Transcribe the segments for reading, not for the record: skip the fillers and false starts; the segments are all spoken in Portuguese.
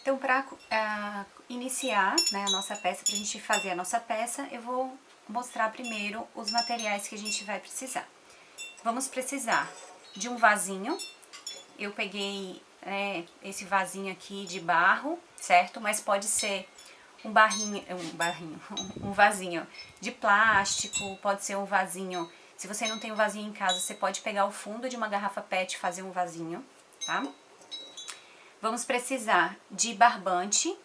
Então, para iniciar, né, a nossa peça, pra gente fazer a nossa peça, eu vou mostrar primeiro os materiais que a gente vai precisar. Vamos precisar de um vasinho. Eu peguei esse vasinho aqui de barro, certo? Mas pode ser um vasinho de plástico, pode ser um vasinho. Se você não tem um vasinho em casa, você pode pegar o fundo de uma garrafa PET e fazer um vasinho, tá? Vamos precisar de barbante,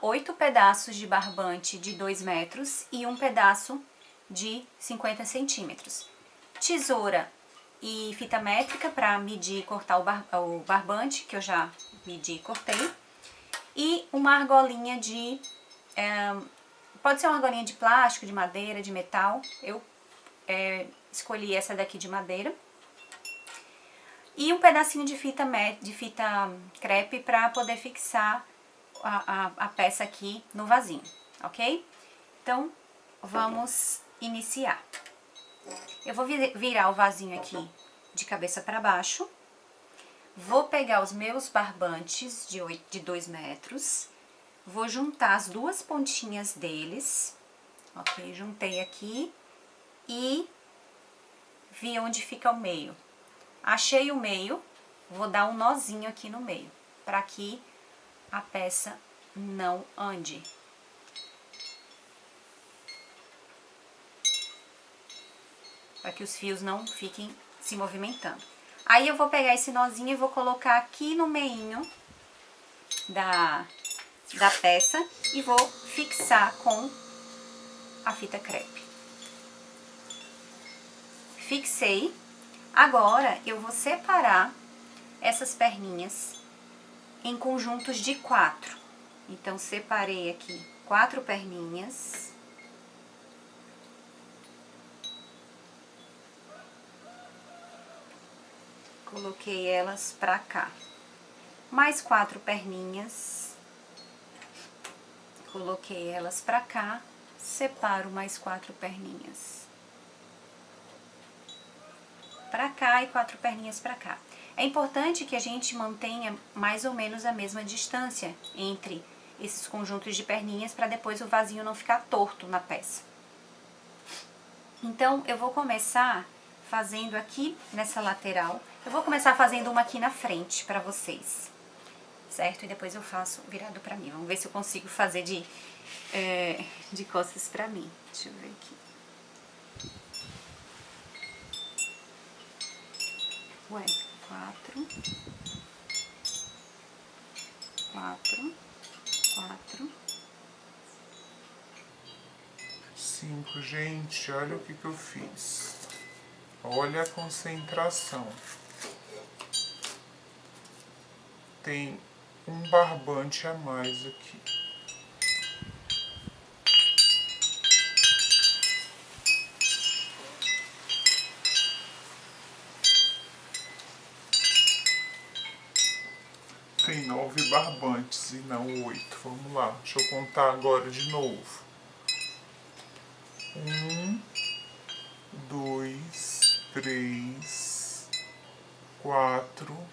8 pedaços de barbante de 2 metros e um pedaço de 50 centímetros. Tesoura e fita métrica para medir e cortar o barbante, que eu já medi e cortei. E uma argolinha de... pode ser uma argolinha de plástico, de madeira, de metal. Eu escolhi essa daqui de madeira. E um pedacinho de fita crepe para poder fixar a peça aqui no vasinho, ok? Então, vamos iniciar. Eu vou virar o vasinho aqui de cabeça para baixo. Vou pegar os meus barbantes de 2 metros. Vou juntar as duas pontinhas deles. Ok? Juntei aqui e vi onde fica o meio. Achei o meio, vou dar um nozinho aqui no meio, para que a peça não ande. Para que os fios não fiquem se movimentando. Aí eu vou pegar esse nozinho e vou colocar aqui no meinho da peça e vou fixar com a fita crepe. Fixei. Agora eu vou separar essas perninhas em conjuntos de 4. Então, separei aqui 4 perninhas. Coloquei elas pra cá. Mais 4 perninhas. Coloquei elas pra cá. Separo mais 4 perninhas pra cá e 4 perninhas pra cá. É importante que a gente mantenha mais ou menos a mesma distância entre esses conjuntos de perninhas para depois o vasinho não ficar torto na peça. Então, eu vou começar fazendo aqui nessa lateral. Eu vou começar fazendo uma aqui na frente para vocês, certo? E depois eu faço virado pra mim. Vamos ver se eu consigo fazer de costas pra mim. Deixa eu ver aqui. Ué, 4, 5, gente, olha o que eu fiz. Olha a concentração. Tem um barbante a mais aqui. Tem 9 barbantes e não 8. Vamos lá, deixa eu contar agora de novo. 1, 2, 3, 4,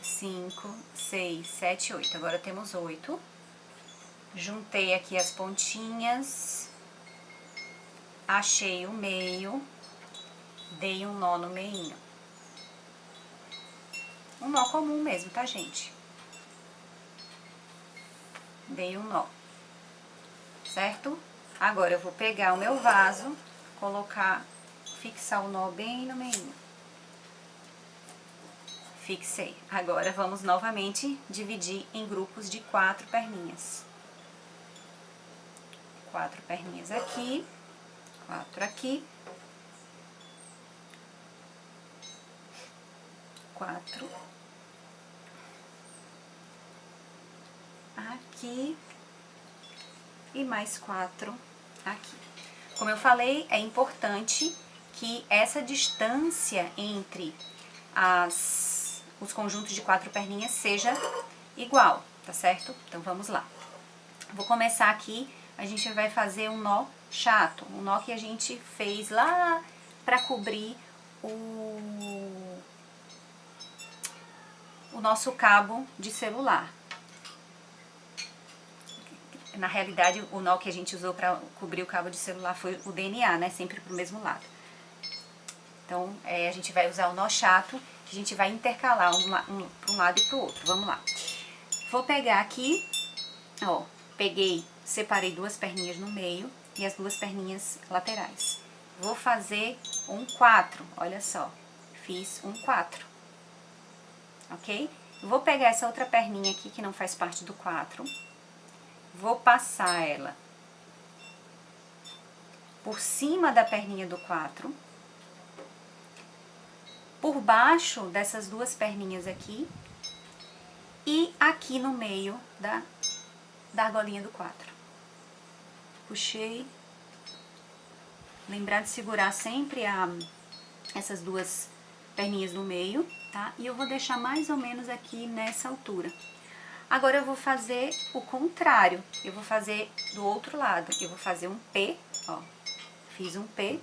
5, 6, 7, 8. Agora temos 8. Juntei aqui as pontinhas. Achei o meio. Dei um nó no meinho. Um nó comum mesmo, tá, gente? Dei um nó. Certo? Agora eu vou pegar o meu vaso, fixar o nó bem no meinho. Fixei. Agora vamos novamente dividir em grupos de 4 perninhas. 4 perninhas aqui, 4 aqui, 4 aqui e mais 4 aqui. Como eu falei, é importante que essa distância entre os conjuntos de 4 perninhas seja igual, tá certo? Então, vamos lá. Vou começar aqui, a gente vai fazer um nó chato, um nó que a gente fez lá pra cobrir o o nosso cabo de celular. Na realidade, o nó que a gente usou para cobrir o cabo de celular foi o DNA, né? Sempre pro mesmo lado. Então, a gente vai usar o nó chato, que a gente vai intercalar para um lado e pro outro. Vamos lá. Vou pegar aqui, ó, separei duas perninhas no meio e as duas perninhas laterais. Vou fazer um 4, olha só, fiz um 4, ok? Vou pegar essa outra perninha aqui, que não faz parte do 4, vou passar ela por cima da perninha do 4, por baixo dessas duas perninhas aqui e aqui no meio da argolinha do 4. Puxei. Lembrar de segurar sempre essas duas perninhas no meio, tá? E eu vou deixar mais ou menos aqui nessa altura. Agora eu vou fazer o contrário. Eu vou fazer do outro lado. Eu vou fazer um P, ó. Fiz um P.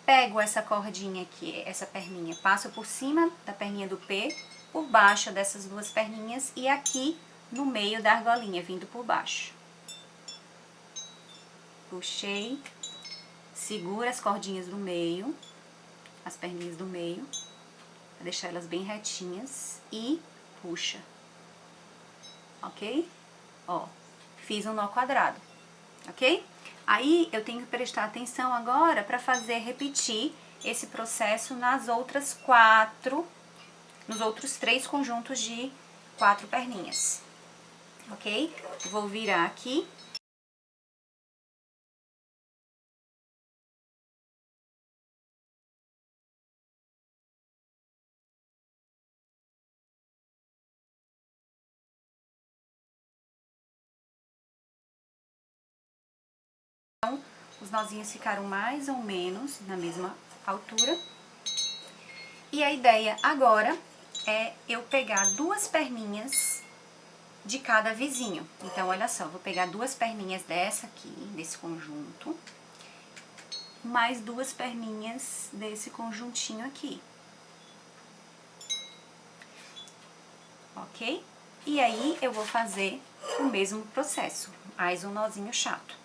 Pego essa cordinha aqui, essa perninha, passo por cima da perninha do P, por baixo dessas duas perninhas e aqui no meio da argolinha, vindo por baixo. Puxei, segura as cordinhas do meio, as perninhas do meio, pra deixar elas bem retinhas e puxa, ok? Ó, fiz um nó quadrado, ok? Aí eu tenho que prestar atenção agora para repetir esse processo nas outras nos outros 3 conjuntos de 4 perninhas, ok? Vou virar aqui. Então, os nozinhos ficaram mais ou menos na mesma altura. E a ideia agora é eu pegar duas perninhas de cada vizinho. Então, olha só, vou pegar duas perninhas dessa aqui, desse conjunto, mais duas perninhas desse conjuntinho aqui. Ok? E aí, eu vou fazer o mesmo processo, mais um nozinho chato.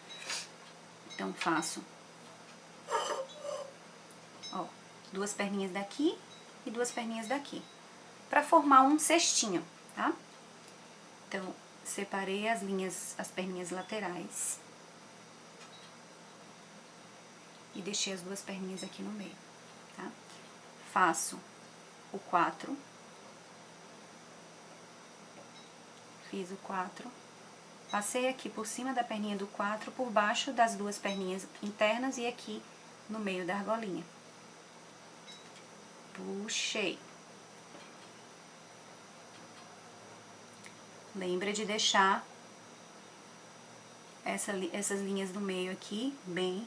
Então, faço, ó, duas perninhas daqui e duas perninhas daqui, para formar um cestinho, tá? Então, separei as perninhas laterais e deixei as duas perninhas aqui no meio, tá? Faço o 4, fiz o 4, passei aqui por cima da perninha do 4, por baixo das duas perninhas internas e aqui no meio da argolinha. Puxei. Lembra de deixar essas linhas do meio aqui bem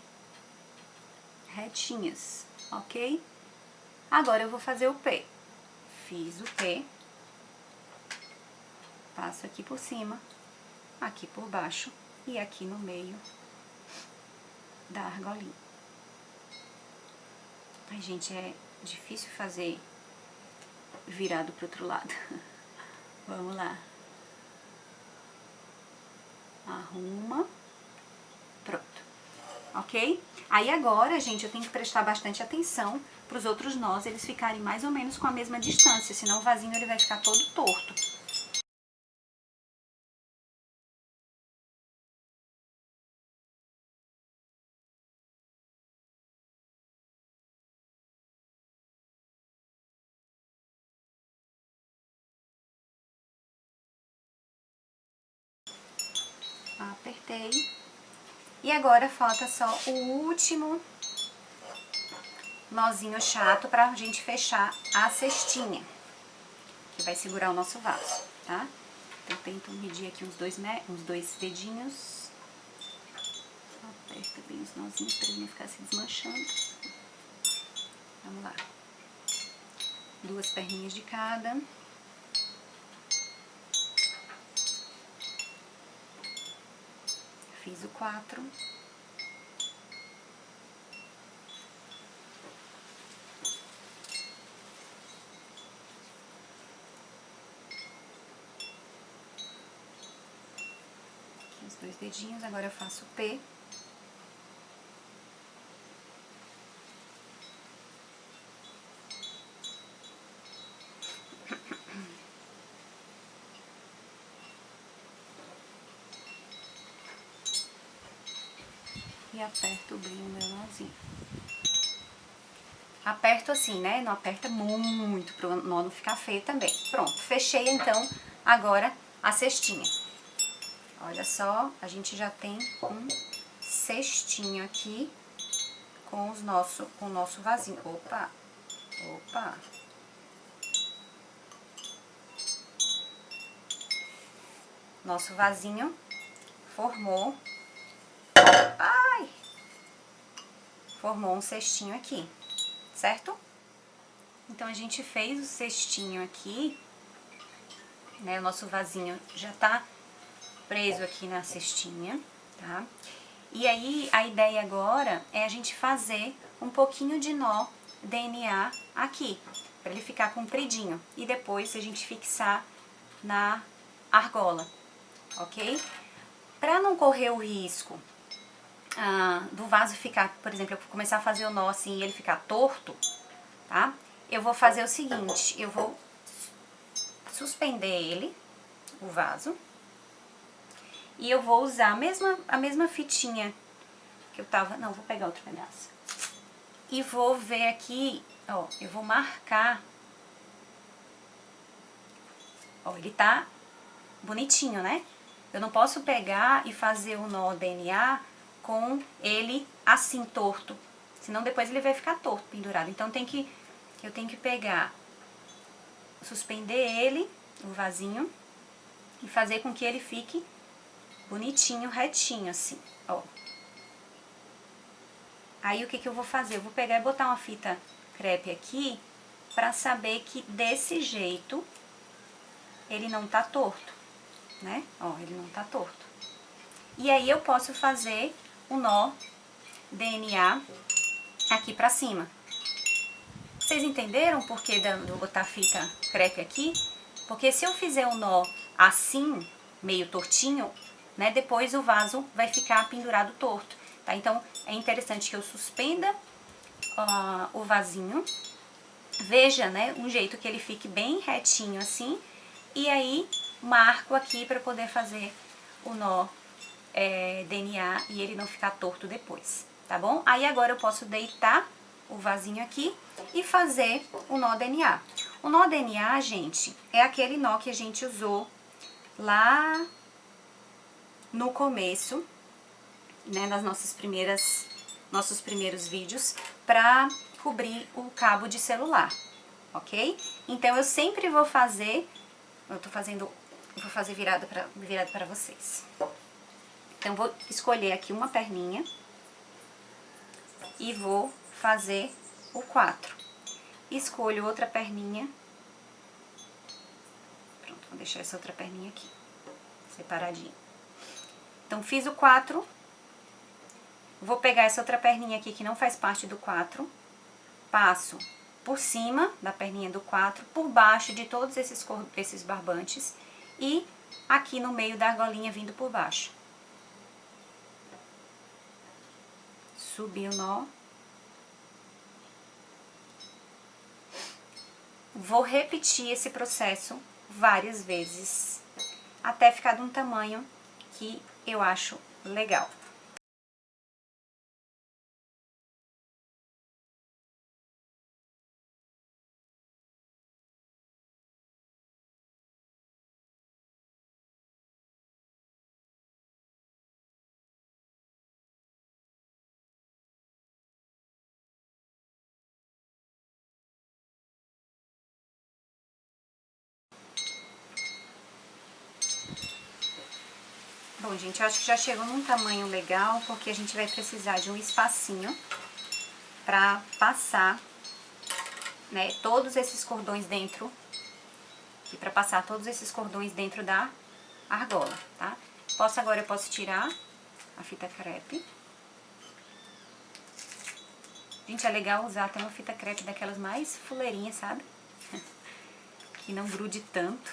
retinhas, ok? Agora eu vou fazer o P. Fiz o P, passo aqui por cima, aqui por baixo e aqui no meio da argolinha. Ai, gente, é difícil fazer virado pro outro lado. Vamos lá. Arruma. Pronto. Ok? Aí agora, gente, eu tenho que prestar bastante atenção para os outros nós, eles ficarem mais ou menos com a mesma distância, senão o vasinho ele vai ficar todo torto. Apertei. E agora falta só o último nozinho chato pra gente fechar a cestinha, que vai segurar o nosso vaso, tá? Então, tento medir aqui uns dois dedinhos. Aperta bem os nozinhos pra ele não ficar se desmanchando. Vamos lá. Duas perninhas de cada. Fiz o 4. Os 2 dedinhos, agora eu faço o P. E aperto bem o meu nozinho. Aperto assim, né? Não aperta muito pro nó não ficar feio também. Pronto, fechei então agora a cestinha. Olha só, a gente já tem um cestinho aqui com o nosso vasinho. Opa, opa. Nosso vasinho formou. Ai! Formou um cestinho aqui, certo? Então, a gente fez o cestinho aqui, né? O nosso vasinho já tá preso aqui na cestinha, tá? E aí, a ideia agora é a gente fazer um pouquinho de nó DNA aqui, para ele ficar compridinho. E depois a gente fixar na argola, ok? Para não correr o risco do vaso ficar, por exemplo, eu começar a fazer o nó assim e ele ficar torto, tá? Eu vou fazer o seguinte, eu vou suspender ele, o vaso, e eu vou usar a mesma fitinha que eu tava... Não, vou pegar outro pedaço. E vou ver aqui, ó, eu vou marcar... Ó, ele tá bonitinho, né? Eu não posso pegar e fazer o nó DNA com ele assim torto, senão depois ele vai ficar torto, pendurado. Então eu tenho que pegar, suspender ele, o vasinho, e fazer com que ele fique bonitinho, retinho assim, ó. Aí o que eu vou fazer? Eu vou pegar e botar uma fita crepe aqui pra saber que desse jeito ele não tá torto, né? Ó, ele não tá torto. E aí eu posso fazer o nó DNA aqui pra cima. Vocês entenderam por que de eu botar fita crepe aqui? Porque se eu fizer o nó assim, meio tortinho, né, depois o vaso vai ficar pendurado torto, tá? Então, é interessante que eu suspenda o vasinho, veja, né, um jeito que ele fique bem retinho assim, e aí marco aqui para poder fazer o nó DNA e ele não ficar torto depois, tá bom? Aí agora eu posso deitar o vasinho aqui e fazer o nó DNA. O nó DNA, gente, é aquele nó que a gente usou lá no começo, né, nas nossos primeiros vídeos, pra cobrir o cabo de celular, ok? Então eu sempre vou fazer, vou fazer virado para vocês. Então, vou escolher aqui uma perninha e vou fazer o 4. Escolho outra perninha. Pronto, vou deixar essa outra perninha aqui, separadinha. Então, fiz o 4. Vou pegar essa outra perninha aqui que não faz parte do 4. Passo por cima da perninha do 4, por baixo de todos esses barbantes e aqui no meio da argolinha vindo por baixo. Subi o nó. Vou repetir esse processo várias vezes, até ficar de um tamanho que eu acho legal. Bom, gente, eu acho que já chegou num tamanho legal, porque a gente vai precisar de um espacinho pra passar, né, todos esses cordões dentro, e pra passar todos esses cordões dentro da argola, tá? Agora eu posso tirar a fita crepe. Gente, é legal usar até uma fita crepe daquelas mais fuleirinhas, sabe? Que não grude tanto,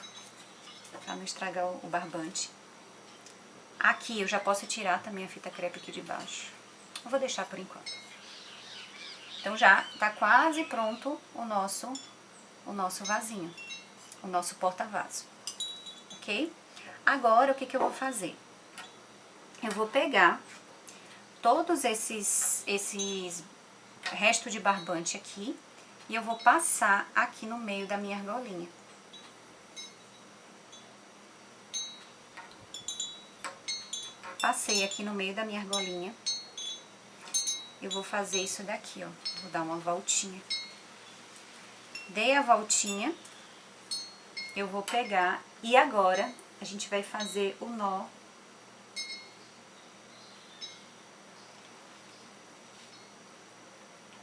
pra não estragar o barbante. Aqui eu já posso tirar também a fita crepe aqui de baixo. Eu vou deixar por enquanto. Então já tá quase pronto o nosso vasinho, o nosso porta-vaso, ok? Agora o que eu vou fazer? Eu vou pegar todos esses restos de barbante aqui e eu vou passar aqui no meio da minha argolinha. Passei aqui no meio da minha argolinha. Eu vou fazer isso daqui, ó. Vou dar uma voltinha. Dei a voltinha. Eu vou pegar e agora a gente vai fazer o nó.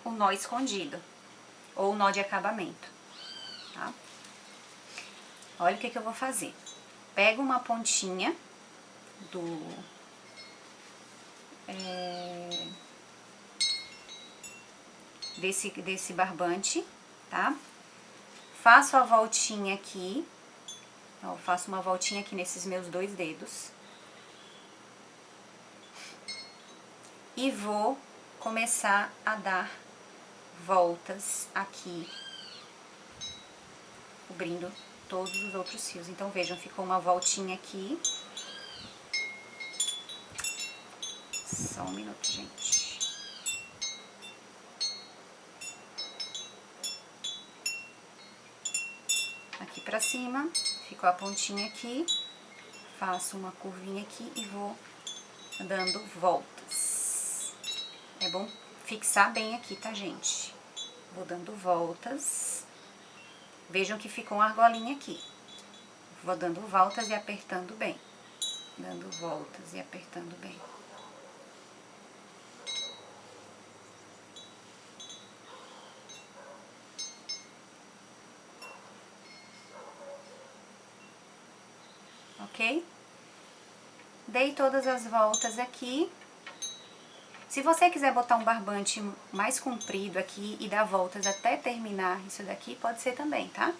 O nó escondido. Ou o nó de acabamento, tá? Olha o que eu vou fazer. Pego uma pontinha desse barbante, tá? Faço a voltinha aqui, ó, faço uma voltinha aqui nesses meus 2 dedos. E vou começar a dar voltas aqui, cobrindo todos os outros fios. Então, vejam, ficou uma voltinha aqui. Só um minuto, gente. Aqui pra cima, ficou a pontinha aqui, faço uma curvinha aqui e vou dando voltas. É bom fixar bem aqui, tá, gente? Vou dando voltas. Vejam que ficou uma argolinha aqui. Vou dando voltas e apertando bem. Dando voltas e apertando bem. Ok? Dei todas as voltas aqui. Se você quiser botar um barbante mais comprido aqui e dar voltas até terminar isso daqui, pode ser também, tá?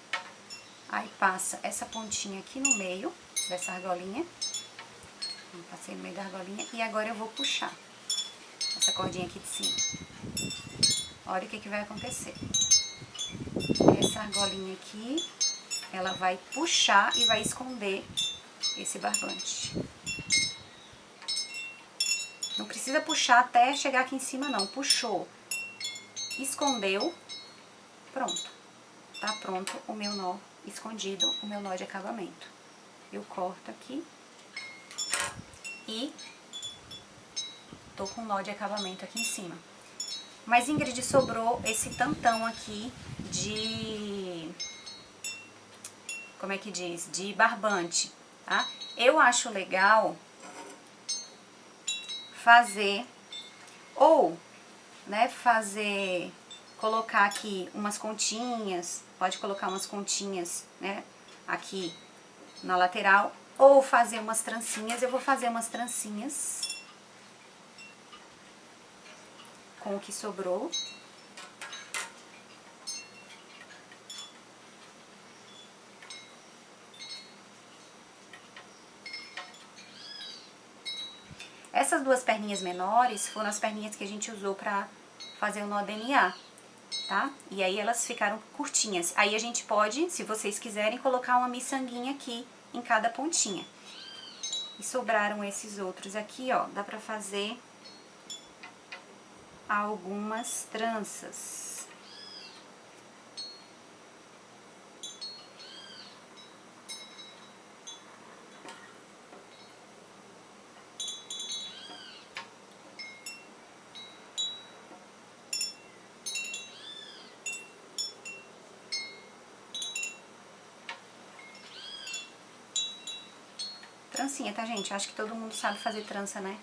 Aí passa essa pontinha aqui no meio dessa argolinha. Passei no meio da argolinha e agora eu vou puxar essa cordinha aqui de cima. Olha o que vai acontecer. Essa argolinha aqui, ela vai puxar e vai esconder esse barbante. Não precisa puxar até chegar aqui em cima, não. Puxou, escondeu, pronto. Tá pronto o meu nó escondido, o meu nó de acabamento. Eu corto aqui e tô com o nó de acabamento aqui em cima. Mas, Ingrid, sobrou esse tantão aqui de... como é que diz? De barbante, tá? Eu acho legal fazer, ou, né, colocar aqui umas continhas, pode colocar umas continhas, né, aqui na lateral, ou fazer umas trancinhas. Eu vou fazer umas trancinhas com o que sobrou. Essas 2 perninhas menores foram as perninhas que a gente usou pra fazer o nó DNA, tá? E aí elas ficaram curtinhas. Aí a gente pode, se vocês quiserem, colocar uma miçanguinha aqui em cada pontinha. E sobraram esses outros aqui, ó. Dá pra fazer algumas tranças. Trancinha, tá, gente? Acho que todo mundo sabe fazer trança, né?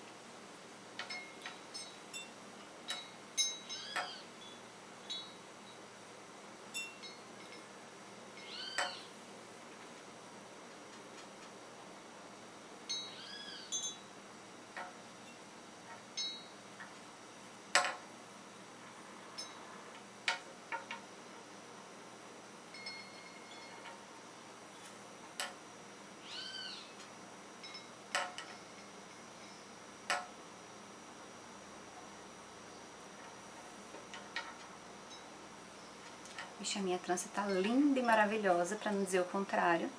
Ixi, a minha trança tá linda e maravilhosa, pra não dizer o contrário.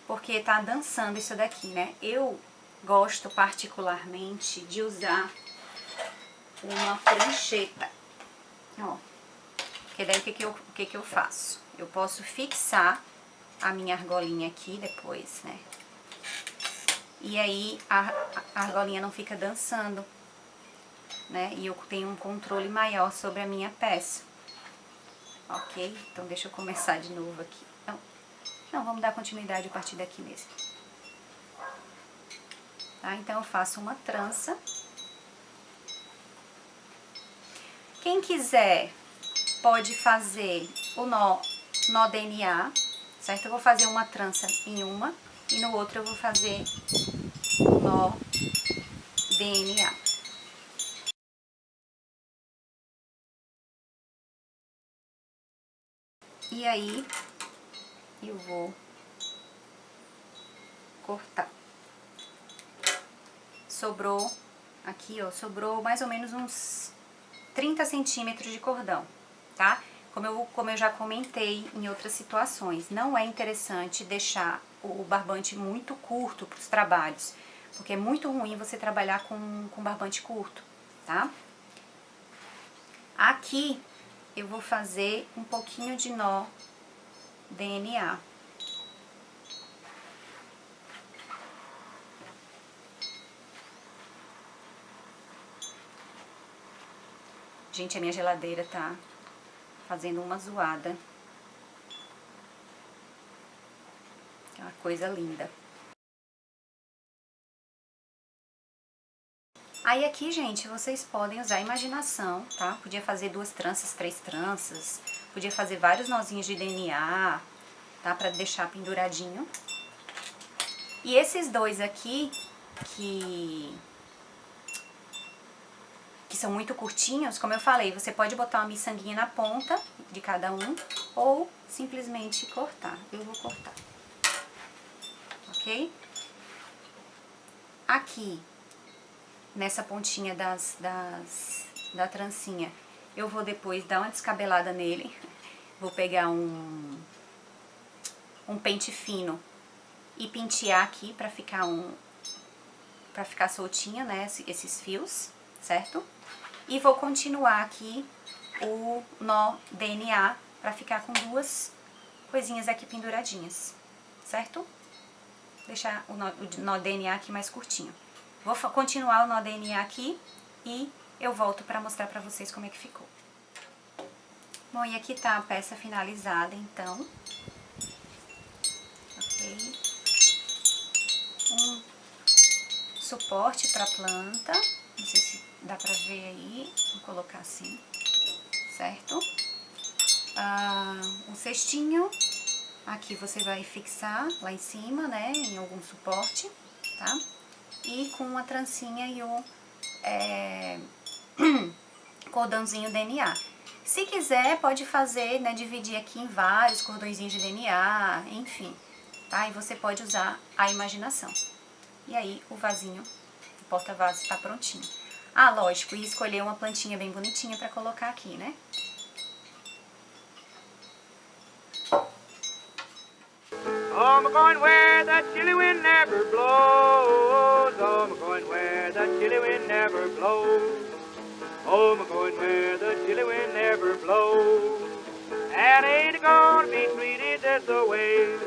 Porque tá dançando isso daqui, né? Eu gosto particularmente de usar uma prancheta. Ó. Porque daí o que eu faço? Eu posso fixar a minha argolinha aqui depois, né? E aí a argolinha não fica dançando, né? E eu tenho um controle maior sobre a minha peça. Ok? Então deixa eu começar de novo aqui. Não, vamos dar continuidade a partir daqui mesmo. Tá? Então eu faço uma trança. Quem quiser pode fazer o nó DNA, certo? Eu vou fazer uma trança em uma e no outro eu vou fazer o nó DNA. E aí eu vou cortar. Sobrou aqui, ó, sobrou mais ou menos uns 30 centímetros de cordão, tá? Como eu já comentei em outras situações, não é interessante deixar o barbante muito curto para os trabalhos, porque é muito ruim você trabalhar com barbante curto, tá? Aqui eu vou fazer um pouquinho de nó DNA. Gente, a minha geladeira tá fazendo uma zoada. É uma coisa linda. Aí aqui, gente, vocês podem usar a imaginação, tá? Podia fazer 2 tranças, 3 tranças. Podia fazer vários nozinhos de DNA, tá? Pra deixar penduradinho. E esses dois aqui, que são muito curtinhos, como eu falei, você pode botar uma miçanguinha na ponta de cada um ou simplesmente cortar. Eu vou cortar, ok? Aqui, nessa pontinha da trancinha, eu vou depois dar uma descabelada nele. Vou pegar um pente fino e pentear aqui pra ficar soltinho, né, esses fios, certo? E vou continuar aqui o nó DNA pra ficar com 2 coisinhas aqui penduradinhas, certo? Deixar o nó DNA aqui mais curtinho. Vou continuar o nó DNA aqui e eu volto pra mostrar pra vocês como é que ficou. Bom, e aqui tá a peça finalizada, então. Ok. Um suporte pra planta. Não sei se dá pra ver aí. Vou colocar assim, certo? Um cestinho. Aqui você vai fixar lá em cima, né, em algum suporte, tá? E com uma trancinha e o cordãozinho DNA. Se quiser, pode fazer, né, dividir aqui em vários cordõezinhos de DNA, enfim, tá? E você pode usar a imaginação. E aí, o vasinho, o porta-vaso tá prontinho. Ah, lógico, e escolher uma plantinha bem bonitinha pra colocar aqui, né? Oh, I'm going where the chilly wind never blows. Oh, I'm going where the chilly wind never blows. Oh, I'm going where the chilly wind never blows. And ain't it gonna be treated this way?